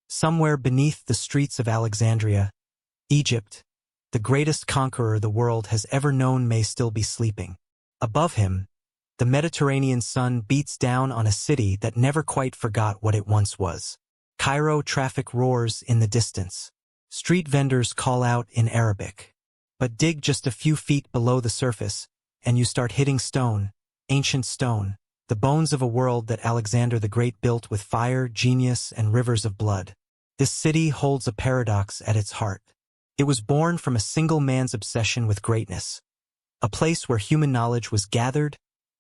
Somewhere beneath the streets of Alexandria, Egypt, the greatest conqueror the world has ever known may still be sleeping. Above him, the Mediterranean sun beats down on a city that never quite forgot what it once was. Cairo traffic roars in the distance. Street vendors call out in Arabic. But dig just a few feet below the surface, and you start hitting stone, ancient stone, the bones of a world that Alexander the Great built with fire, genius, and rivers of blood. This city holds a paradox at its heart. It was born from a single man's obsession with greatness, a place where human knowledge was gathered,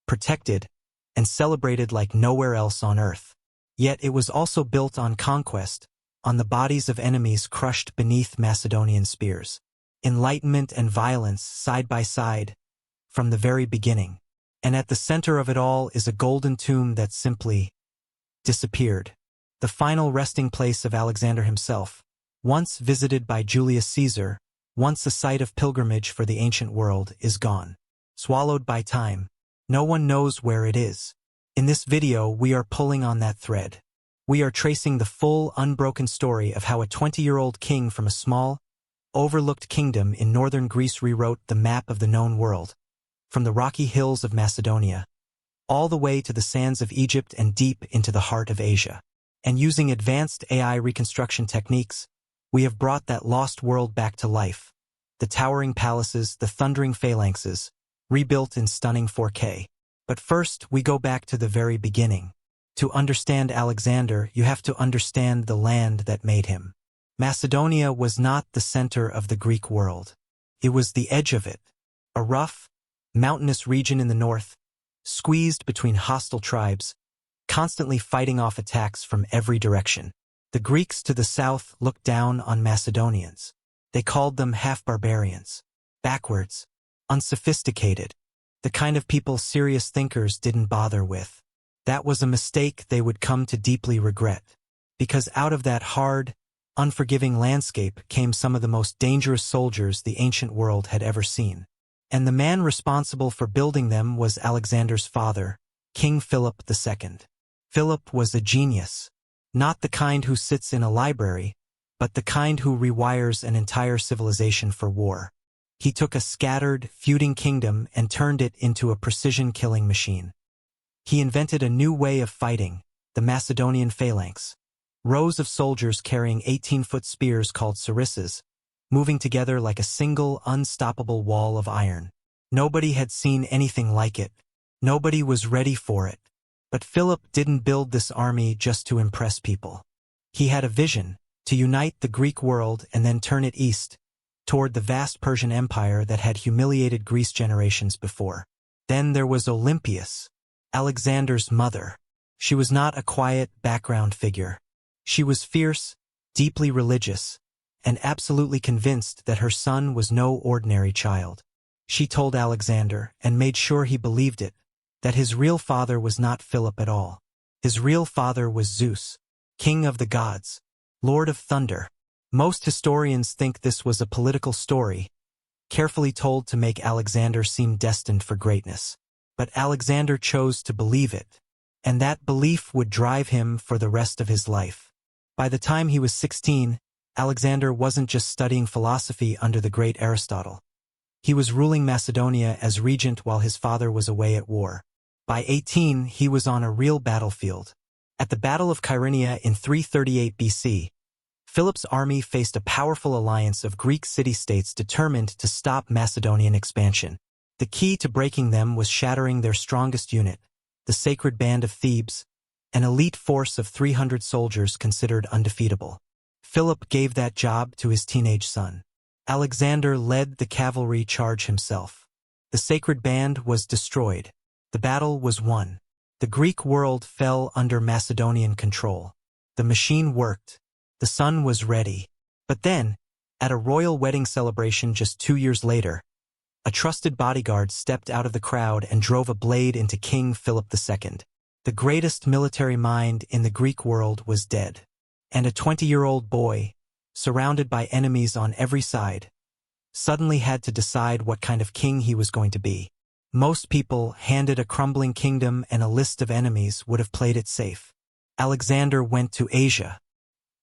protected, and celebrated like nowhere else on earth. Yet it was also built on conquest, on the bodies of enemies crushed beneath Macedonian spears. Enlightenment and violence side by side, from the very beginning. And at the center of it all is a golden tomb that simply disappeared. The final resting place of Alexander himself, once visited by Julius Caesar, once a site of pilgrimage for the ancient world, is gone. Swallowed by time. No one knows where it is. In this video, we are pulling on that thread. We are tracing the full, unbroken story of how a 20-year-old king from a small, overlooked kingdom in northern Greece rewrote the map of the known world, from the rocky hills of Macedonia, all the way to the sands of Egypt and deep into the heart of Asia. And using advanced AI reconstruction techniques, we have brought that lost world back to life. The towering palaces, the thundering phalanxes, rebuilt in stunning 4K. But first, we go back to the very beginning. To understand Alexander, you have to understand the land that made him. Macedonia was not the center of the Greek world. It was the edge of it, a rough, mountainous region in the north, squeezed between hostile tribes, constantly fighting off attacks from every direction. The Greeks to the south looked down on Macedonians. They called them half-barbarians, backwards, unsophisticated, the kind of people serious thinkers didn't bother with. That was a mistake they would come to deeply regret, because out of that hard, unforgiving landscape came some of the most dangerous soldiers the ancient world had ever seen. And the man responsible for building them was Alexander's father, King Philip II. Philip was a genius, not the kind who sits in a library, but the kind who rewires an entire civilization for war. He took a scattered, feuding kingdom and turned it into a precision-killing machine. He invented a new way of fighting, the Macedonian phalanx. Rows of soldiers carrying 18-foot spears called sarissas, moving together like a single, unstoppable wall of iron. Nobody had seen anything like it. Nobody was ready for it. But Philip didn't build this army just to impress people. He had a vision, to unite the Greek world and then turn it east, toward the vast Persian Empire that had humiliated Greece generations before. Then there was Olympias, Alexander's mother. She was not a quiet background figure. She was fierce, deeply religious, and absolutely convinced that her son was no ordinary child. She told Alexander, and made sure he believed it, that his real father was not Philip at all. His real father was Zeus, king of the gods, lord of thunder. Most historians think this was a political story, carefully told to make Alexander seem destined for greatness. But Alexander chose to believe it, and that belief would drive him for the rest of his life. By the time he was 16, Alexander wasn't just studying philosophy under the great Aristotle. He was ruling Macedonia as regent while his father was away at war. By 18, he was on a real battlefield. At the Battle of Kyrenia in 338 BC, Philip's army faced a powerful alliance of Greek city-states determined to stop Macedonian expansion. The key to breaking them was shattering their strongest unit, the Sacred Band of Thebes, an elite force of 300 soldiers considered undefeatable. Philip gave that job to his teenage son. Alexander led the cavalry charge himself. The Sacred Band was destroyed. The battle was won. The Greek world fell under Macedonian control. The machine worked. The son was ready. But then, at a royal wedding celebration just 2 years later, a trusted bodyguard stepped out of the crowd and drove a blade into King Philip II. The greatest military mind in the Greek world was dead. And a 20-year-old boy, surrounded by enemies on every side, suddenly had to decide what kind of king he was going to be. Most people, handed a crumbling kingdom and a list of enemies, would have played it safe. Alexander went to Asia.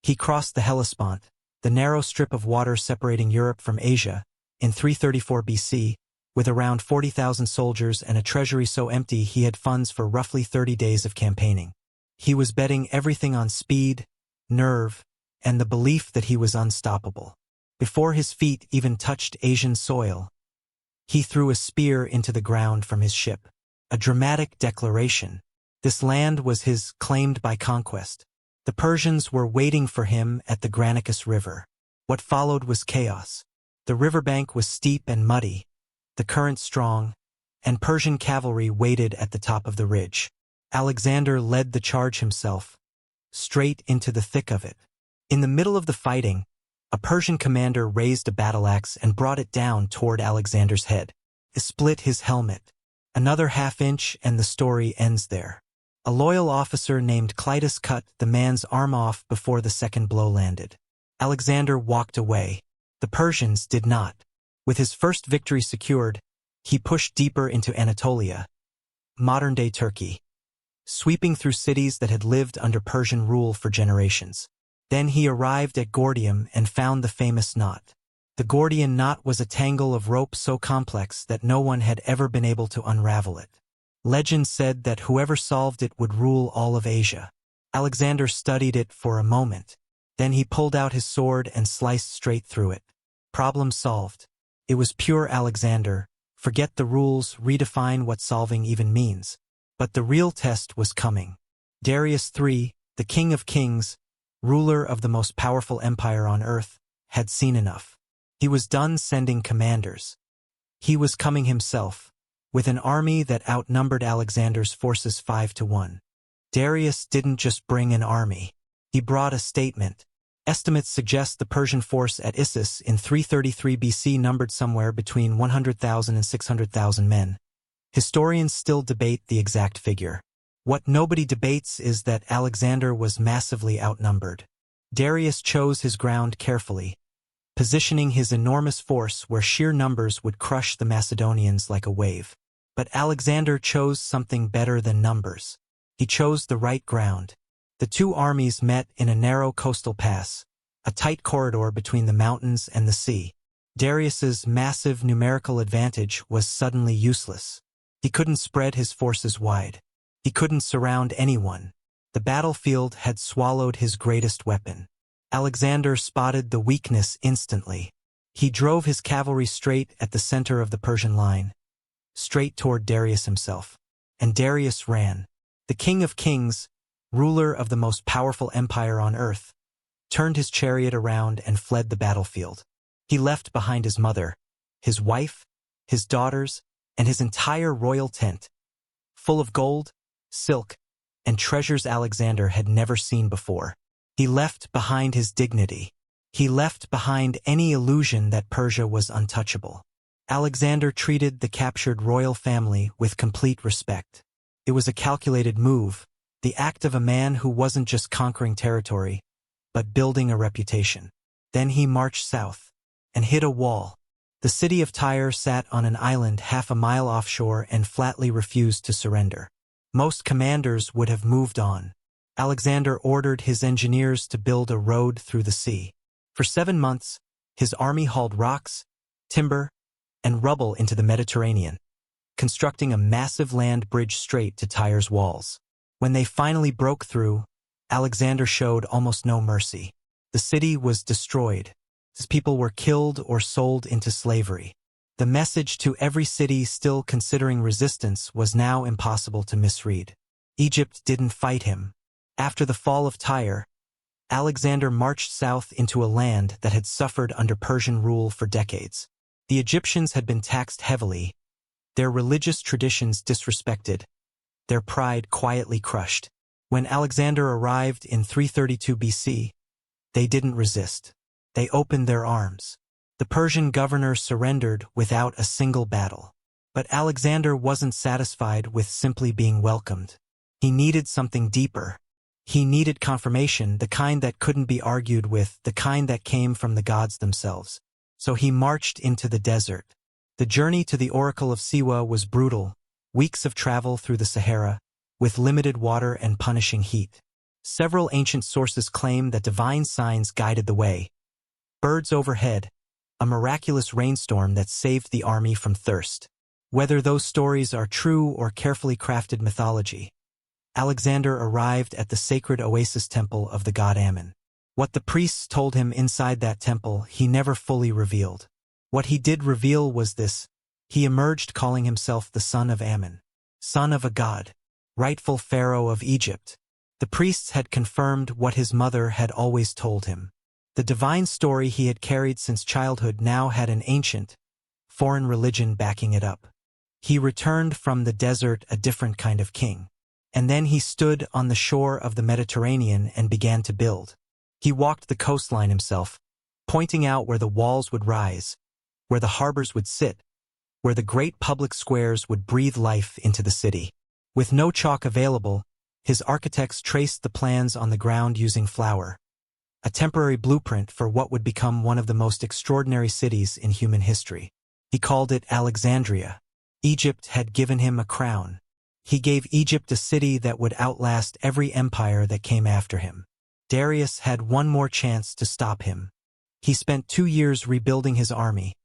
He crossed the Hellespont, the narrow strip of water separating Europe from Asia, in 334 BC, with around 40,000 soldiers and a treasury so empty he had funds for roughly 30 days of campaigning. He was betting everything on speed, nerve, and the belief that he was unstoppable. Before his feet even touched Asian soil, he threw a spear into the ground from his ship. A dramatic declaration. This land was his, claimed by conquest. The Persians were waiting for him at the Granicus River. What followed was chaos. The riverbank was steep and muddy, the current strong, and Persian cavalry waited at the top of the ridge. Alexander led the charge himself, straight into the thick of it. In the middle of the fighting, a Persian commander raised a battle-axe and brought it down toward Alexander's head. It split his helmet. Another half-inch and the story ends there. A loyal officer named Clytus cut the man's arm off before the second blow landed. Alexander walked away. The Persians did not. With his first victory secured, he pushed deeper into Anatolia, modern-day Turkey, sweeping through cities that had lived under Persian rule for generations. Then he arrived at Gordium and found the famous knot. The Gordian knot was a tangle of rope so complex that no one had ever been able to unravel it. Legend said that whoever solved it would rule all of Asia. Alexander studied it for a moment. Then he pulled out his sword and sliced straight through it. Problem solved. It was pure Alexander. Forget the rules, redefine what solving even means. But the real test was coming. Darius III, the king of kings, ruler of the most powerful empire on earth, had seen enough. He was done sending commanders. He was coming himself, with an army that outnumbered Alexander's forces 5-1. Darius didn't just bring an army. He brought a statement. Estimates suggest the Persian force at Issus in 333 BC numbered somewhere between 100,000 and 600,000 men. Historians still debate the exact figure. What nobody debates is that Alexander was massively outnumbered. Darius chose his ground carefully, positioning his enormous force where sheer numbers would crush the Macedonians like a wave. But Alexander chose something better than numbers. He chose the right ground. The two armies met in a narrow coastal pass, a tight corridor between the mountains and the sea. Darius's massive numerical advantage was suddenly useless. He couldn't spread his forces wide. He couldn't surround anyone. The battlefield had swallowed his greatest weapon. Alexander spotted the weakness instantly. He drove his cavalry straight at the center of the Persian line, straight toward Darius himself. And Darius ran. The king of kings, ruler of the most powerful empire on earth, turned his chariot around and fled the battlefield. He left behind his mother, his wife, his daughters, and his entire royal tent, full of gold, silk, and treasures Alexander had never seen before. He left behind his dignity. He left behind any illusion that Persia was untouchable. Alexander treated the captured royal family with complete respect. It was a calculated move, the act of a man who wasn't just conquering territory, but building a reputation. Then he marched south and hit a wall. The city of Tyre sat on an island half a mile offshore and flatly refused to surrender. Most commanders would have moved on. Alexander ordered his engineers to build a road through the sea. For 7 months, his army hauled rocks, timber, and rubble into the Mediterranean, constructing a massive land bridge straight to Tyre's walls. When they finally broke through, Alexander showed almost no mercy. The city was destroyed. His people were killed or sold into slavery. The message to every city still considering resistance was now impossible to misread. Egypt didn't fight him. After the fall of Tyre, Alexander marched south into a land that had suffered under Persian rule for decades. The Egyptians had been taxed heavily, their religious traditions disrespected, their pride quietly crushed. When Alexander arrived in 332 BC, they didn't resist. They opened their arms. The Persian governor surrendered without a single battle. But Alexander wasn't satisfied with simply being welcomed. He needed something deeper. He needed confirmation, the kind that couldn't be argued with, the kind that came from the gods themselves. So he marched into the desert. The journey to the Oracle of Siwa was brutal, weeks of travel through the Sahara, with limited water and punishing heat. Several ancient sources claim that divine signs guided the way. Birds overhead, a miraculous rainstorm that saved the army from thirst. Whether those stories are true or carefully crafted mythology, Alexander arrived at the sacred oasis temple of the god Ammon. What the priests told him inside that temple he never fully revealed. What he did reveal was this: he emerged calling himself the son of Ammon, son of a god, rightful pharaoh of Egypt. The priests had confirmed what his mother had always told him. The divine story he had carried since childhood now had an ancient, foreign religion backing it up. He returned from the desert a different kind of king. And then he stood on the shore of the Mediterranean and began to build. He walked the coastline himself, pointing out where the walls would rise, where the harbors would sit, where the great public squares would breathe life into the city. With no chalk available, his architects traced the plans on the ground using flour, a temporary blueprint for what would become one of the most extraordinary cities in human history. He called it Alexandria. Egypt had given him a crown. He gave Egypt a city that would outlast every empire that came after him. Darius had one more chance to stop him. He spent 2 years rebuilding his army,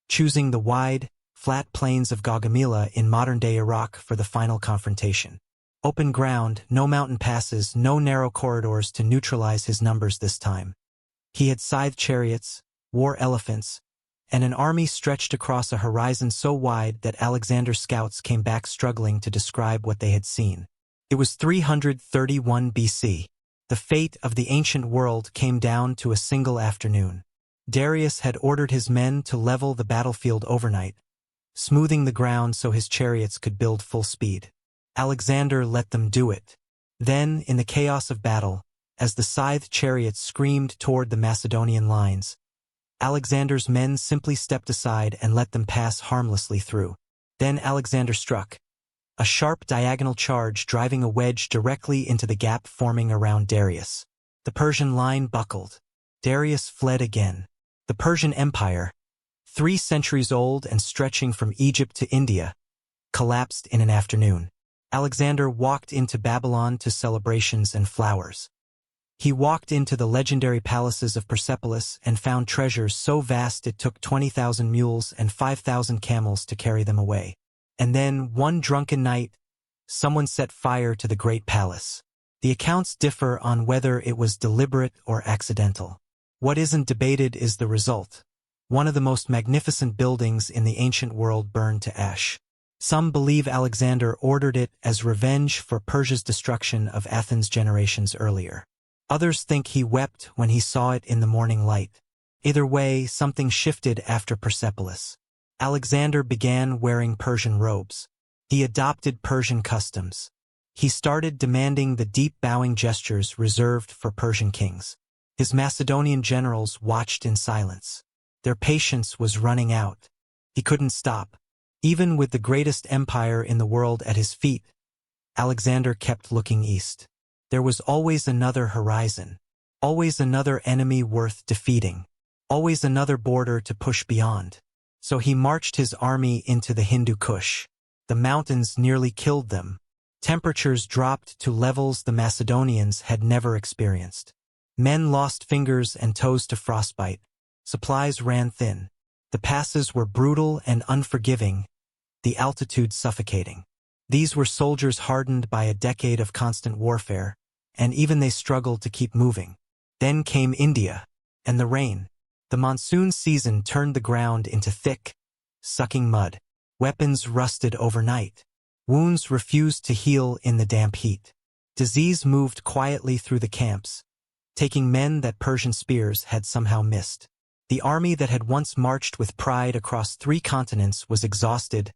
choosing the wide, flat plains of Gaugamela in modern-day Iraq for the final confrontation. Open ground, no mountain passes, no narrow corridors to neutralize his numbers this time. He had scythe chariots, war elephants, and an army stretched across a horizon so wide that Alexander's scouts came back struggling to describe what they had seen. It was 331 BC. The fate of the ancient world came down to a single afternoon. Darius had ordered his men to level the battlefield overnight, smoothing the ground so his chariots could build full speed. Alexander let them do it. Then, in the chaos of battle, as the scythe chariots screamed toward the Macedonian lines, Alexander's men simply stepped aside and let them pass harmlessly through. Then Alexander struck, a sharp diagonal charge driving a wedge directly into the gap forming around Darius. The Persian line buckled. Darius fled again. The Persian Empire, 3 centuries old and stretching from Egypt to India, collapsed in an afternoon. Alexander walked into Babylon to celebrations and flowers. He walked into the legendary palaces of Persepolis and found treasures so vast it took 20,000 mules and 5,000 camels to carry them away. And then, one drunken night, someone set fire to the great palace. The accounts differ on whether it was deliberate or accidental. What isn't debated is the result. One of the most magnificent buildings in the ancient world burned to ash. Some believe Alexander ordered it as revenge for Persia's destruction of Athens generations earlier. Others think he wept when he saw it in the morning light. Either way, something shifted after Persepolis. Alexander began wearing Persian robes. He adopted Persian customs. He started demanding the deep bowing gestures reserved for Persian kings. His Macedonian generals watched in silence. Their patience was running out. He couldn't stop. Even with the greatest empire in the world at his feet, Alexander kept looking east. There was always another horizon, always another enemy worth defeating, always another border to push beyond. So he marched his army into the Hindu Kush. The mountains nearly killed them. Temperatures dropped to levels the Macedonians had never experienced. Men lost fingers and toes to frostbite. Supplies ran thin. The passes were brutal and unforgiving, the altitude suffocating. These were soldiers hardened by a decade of constant warfare, and even they struggled to keep moving. Then came India, and the rain. The monsoon season turned the ground into thick, sucking mud. Weapons rusted overnight. Wounds refused to heal in the damp heat. Disease moved quietly through the camps, taking men that Persian spears had somehow missed. The army that had once marched with pride across 3 continents was exhausted,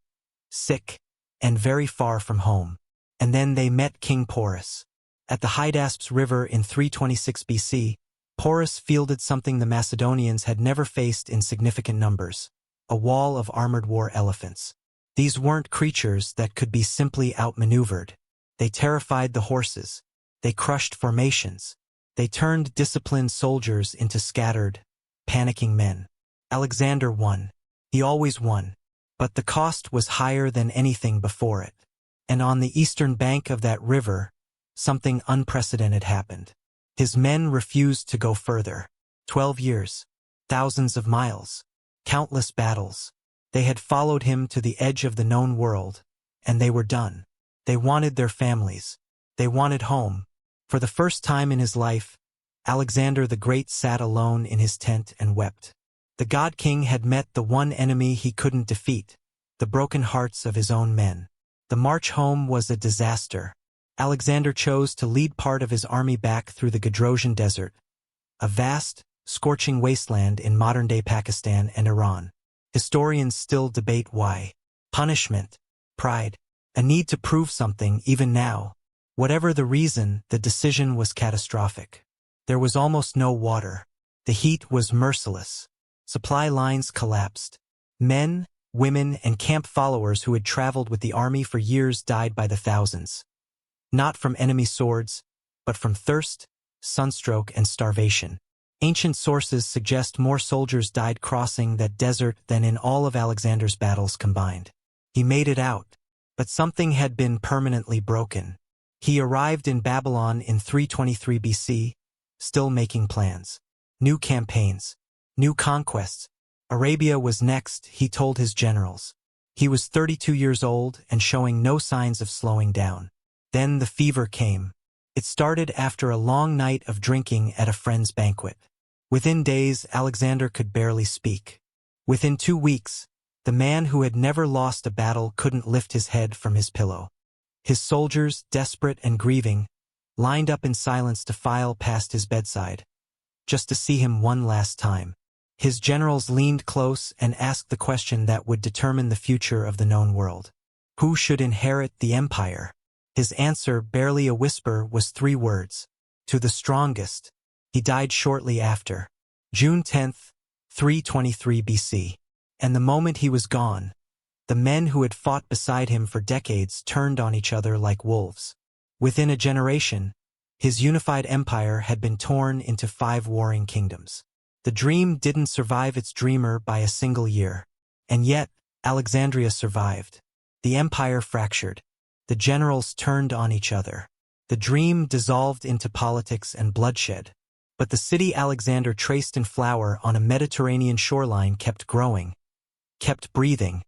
sick, and very far from home. And then they met King Porus. At the Hydaspes River in 326 BC, Porus fielded something the Macedonians had never faced in significant numbers: a wall of armored war elephants. These weren't creatures that could be simply outmaneuvered. They terrified the horses. They crushed formations. They turned disciplined soldiers into scattered, panicking men. Alexander won. He always won. But the cost was higher than anything before it. And on the eastern bank of that river, something unprecedented happened. His men refused to go further. 12 years, thousands of miles, countless battles. They had followed him to the edge of the known world, and they were done. They wanted their families. They wanted home. For the first time in his life, Alexander the Great sat alone in his tent and wept. The God King had met the one enemy he couldn't defeat, the broken hearts of his own men. The march home was a disaster. Alexander chose to lead part of his army back through the Gadrosian Desert, a vast, scorching wasteland in modern-day Pakistan and Iran. Historians still debate why. Punishment, pride, a need to prove something even now. Whatever the reason, the decision was catastrophic. There was almost no water. The heat was merciless. Supply lines collapsed. Men, women, and camp followers who had traveled with the army for years died by the thousands. Not from enemy swords, but from thirst, sunstroke, and starvation. Ancient sources suggest more soldiers died crossing that desert than in all of Alexander's battles combined. He made it out, but something had been permanently broken. He arrived in Babylon in 323 BC, still making plans. New campaigns, new conquests. Arabia was next, he told his generals. He was 32 years old and showing no signs of slowing down. Then the fever came. It started after a long night of drinking at a friend's banquet. Within days, Alexander could barely speak. Within 2 weeks, the man who had never lost a battle couldn't lift his head from his pillow. His soldiers, desperate and grieving, lined up in silence to file past his bedside, just to see him one last time. His generals leaned close and asked the question that would determine the future of the known world. Who should inherit the empire? His answer, barely a whisper, was 3 words. To the strongest. He died shortly after. June 10th, 323 BC. And the moment he was gone, the men who had fought beside him for decades turned on each other like wolves. Within a generation, his unified empire had been torn into 5 warring kingdoms. The dream didn't survive its dreamer by a single year. And yet, Alexandria survived. The empire fractured. The generals turned on each other. The dream dissolved into politics and bloodshed. But the city Alexander traced in flower on a Mediterranean shoreline kept growing, kept breathing,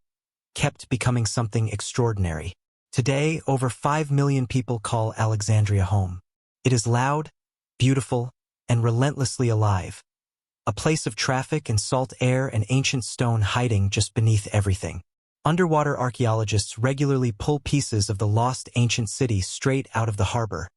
kept becoming something extraordinary. Today, over 5 million people call Alexandria home. It is loud, beautiful, and relentlessly alive. A place of traffic and salt air and ancient stone hiding just beneath everything. Underwater archaeologists regularly pull pieces of the lost ancient city straight out of the harbor.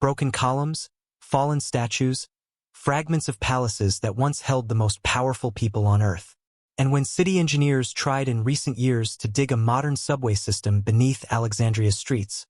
Broken columns, fallen statues, fragments of palaces that once held the most powerful people on Earth. And when city engineers tried in recent years to dig a modern subway system beneath Alexandria's streets,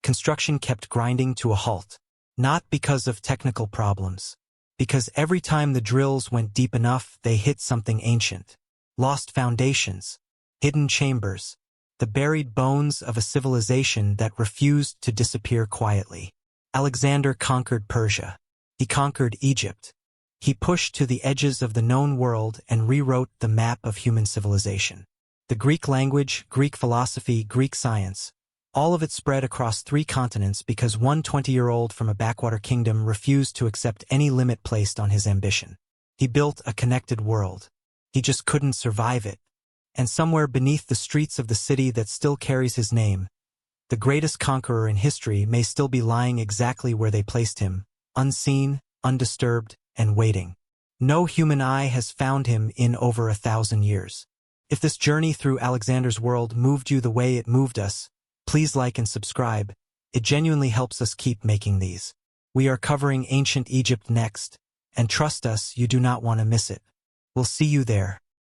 construction kept grinding to a halt. Not because of technical problems. Because every time the drills went deep enough, they hit something ancient. Lost foundations. Hidden chambers. The buried bones of a civilization that refused to disappear quietly. Alexander conquered Persia. He conquered Egypt. He pushed to the edges of the known world and rewrote the map of human civilization. The Greek language, Greek philosophy, Greek science, all of it spread across 3 continents because one 20-year-old from a backwater kingdom refused to accept any limit placed on his ambition. He built a connected world. He just couldn't survive it. And somewhere beneath the streets of the city that still carries his name, the greatest conqueror in history may still be lying exactly where they placed him, unseen, undisturbed, and waiting. No human eye has found him in over 1,000 years. If this journey through Alexander's world moved you the way it moved us, please like and subscribe. It genuinely helps us keep making these. We are covering ancient Egypt next, and trust us, you do not want to miss it. We'll see you there.